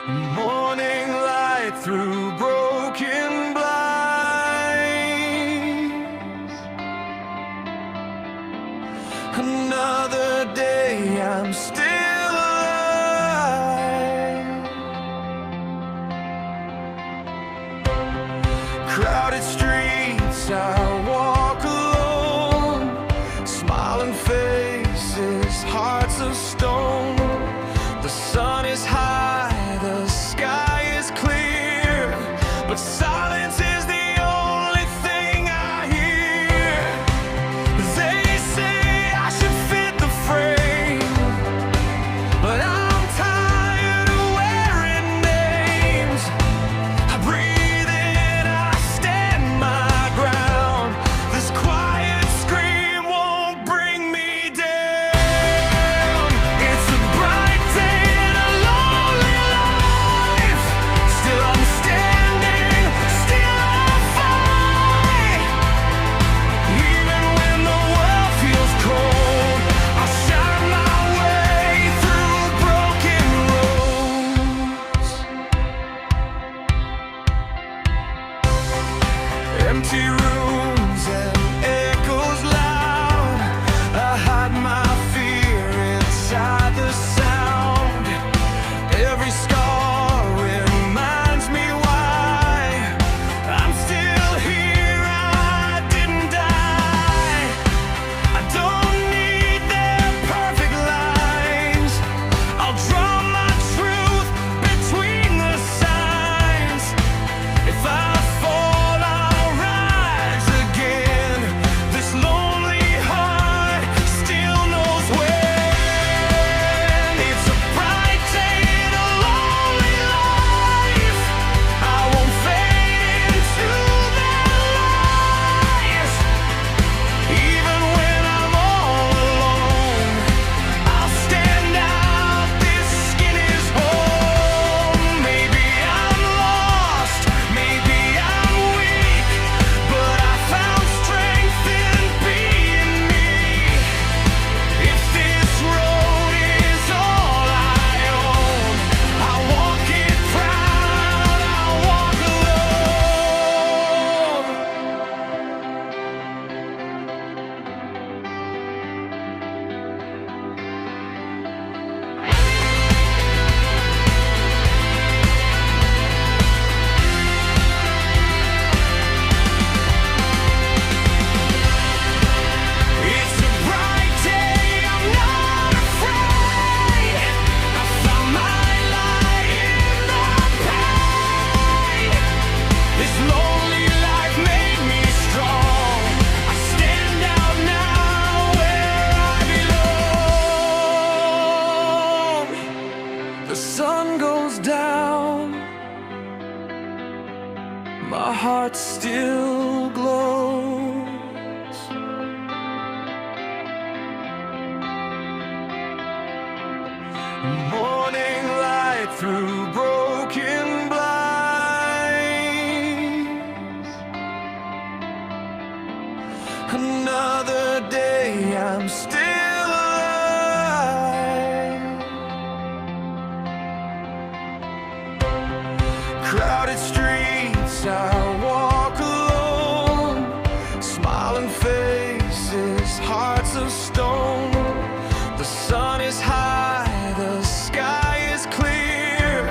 Morning light through broken blinds. Another day, I'm still alive. Crowded streets, I walk alone. Smiling faces, hearts of stone. The sun is high, the sky is clear, but silence is the only thing I hear. They say I should fit the frame, but I'm tired of wearing names. I breathe in, I stand my ground. This quiet scream won't bring me down. It's a bright day in a lonely life. Still I'm standing, still I fight. Even when the world feels cold, I'll shine my way through broken roads. Empty rooms and echoes loud. I hide my fear inside the sound. Every scar reminds me why I'm still here, I didn't die. I don't need their perfect lines. I'll draw my truth between the signs. If I fall, I'll rise again. This lonely heart still knows when. It's a bright day in a lonely life. I won't fade into their lies. Even when I'm all alone, I'll stand out. This skin is home. Maybe I'm lost, maybe I'm weak, but I found strength in being me. If this road is all I own, I'll walk it proud, I'll walk alone. It's a bright day, I'm not afraid. I found my light in the pain. This lonely life made me strong. I stand out now where I belong. The sun goes down, my heart still glows. Morning light through broken blinds. Another day, I'm still alive. Crowded streets, I walk alone. Smiling faces, hearts of stone. The sun is high, the sky is clear,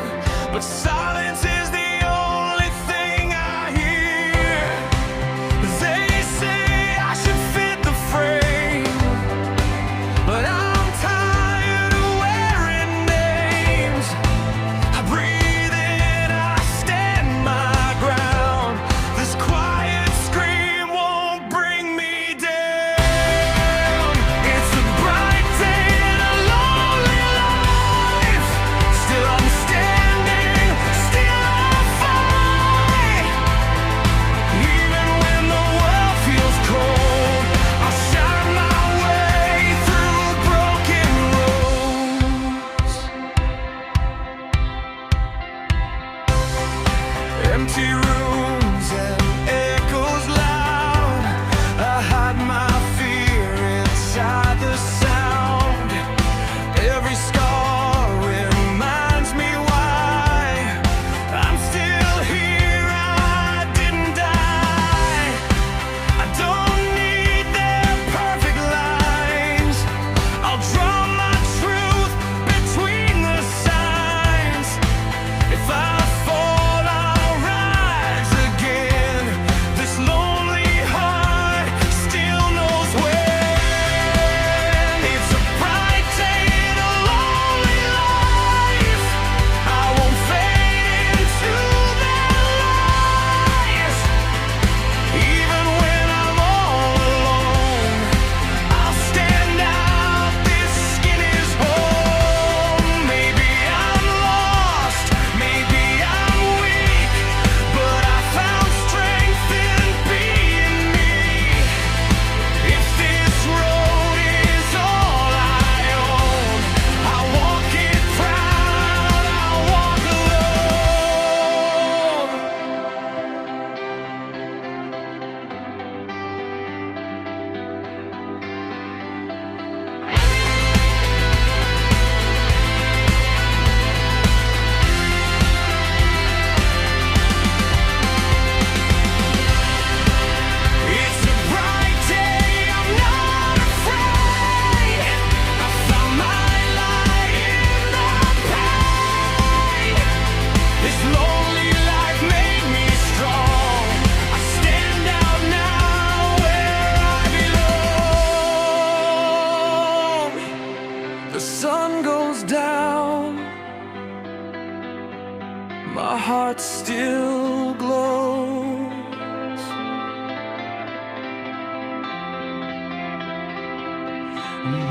heart still glows.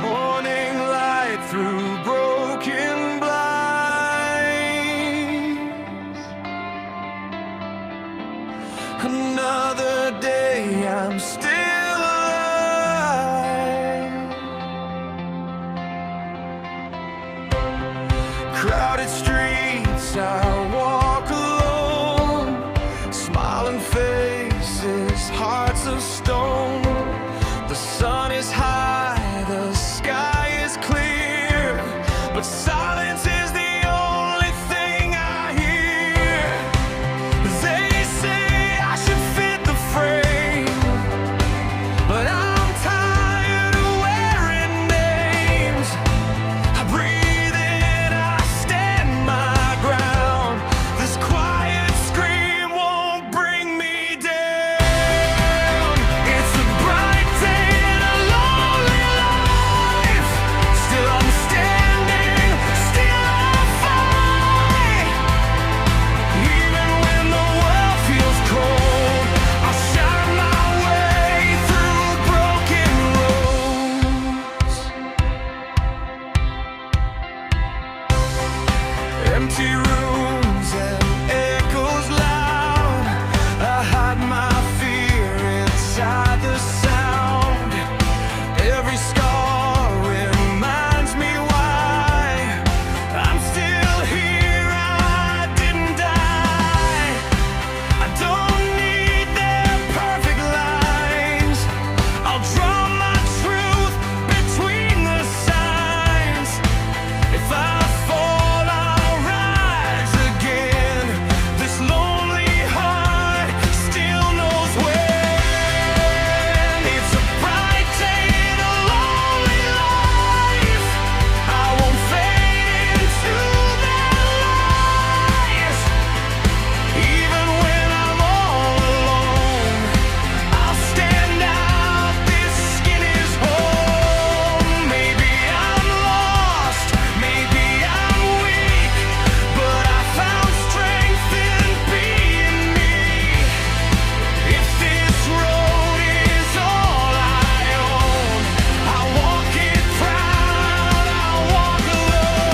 Morning light through broken blinds. Another day, I'm still alive. Crowded streets, I walk alone. Smiling faces, hearts of stone. The sun is high, the sky is clear, but silence is the only thing I hear. They say I should fit the frame, but I'm tired of wearing names. I breathe in, I stand my ground. This quiet scream won't bring me down. It's a bright day and a lonely life. Still I'm standing, still I fight. Even when the world feels cold, I'll shine my way through broken roads. Empty rooms and echoes loud. I hide my fear inside the sound. Every scar reminds me why I'm still here, I didn't die. I don't need their perfect lines. I'll draw my truth between the signs. If I fall, I'll rise again. This lonely heart still knows when. It's a bright day and a lonely life. I won't fade into their lies. Even when I'm all alone, I'll stand out. This skin is home. Maybe I'm lost, maybe I'm weak, but I found strength in being me. If this road is all I own, I'll walk it proud, I'll walk alone.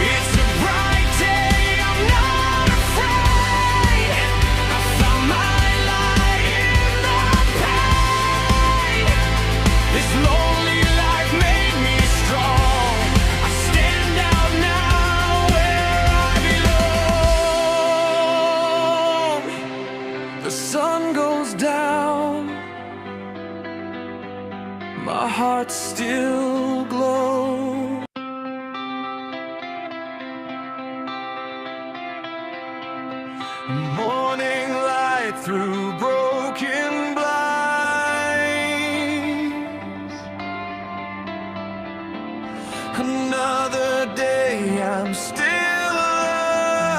It's a bright day, I'm not afraid. I found my light in the pain. This lonely life made me strong. I stand out now where I belong. The sun goes down, my heart still glows. Morning light through broken blinds. Another day, I'm still alive.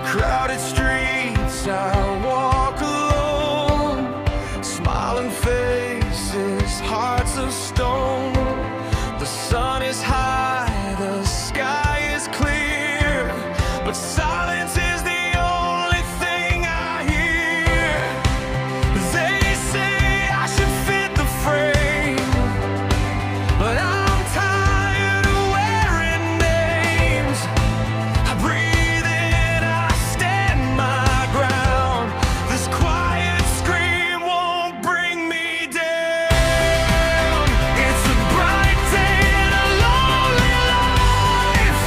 Crowded streets, I walk alone. Smiling faces, hearts of stone. The sun is high, the sky is clear, but silence is the only thing I hear. They say I should fit the frame, but I'm tired of wearing names. I breathe in, I stand my ground. This quiet scream won't bring me down. It's a bright day and a lonely life.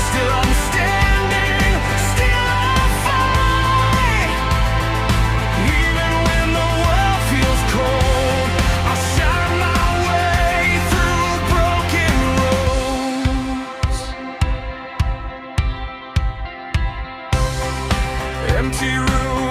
Still I'm standing, still I fight. Even when the world feels cold, I'll shine my way through broken roads. Empty rooms.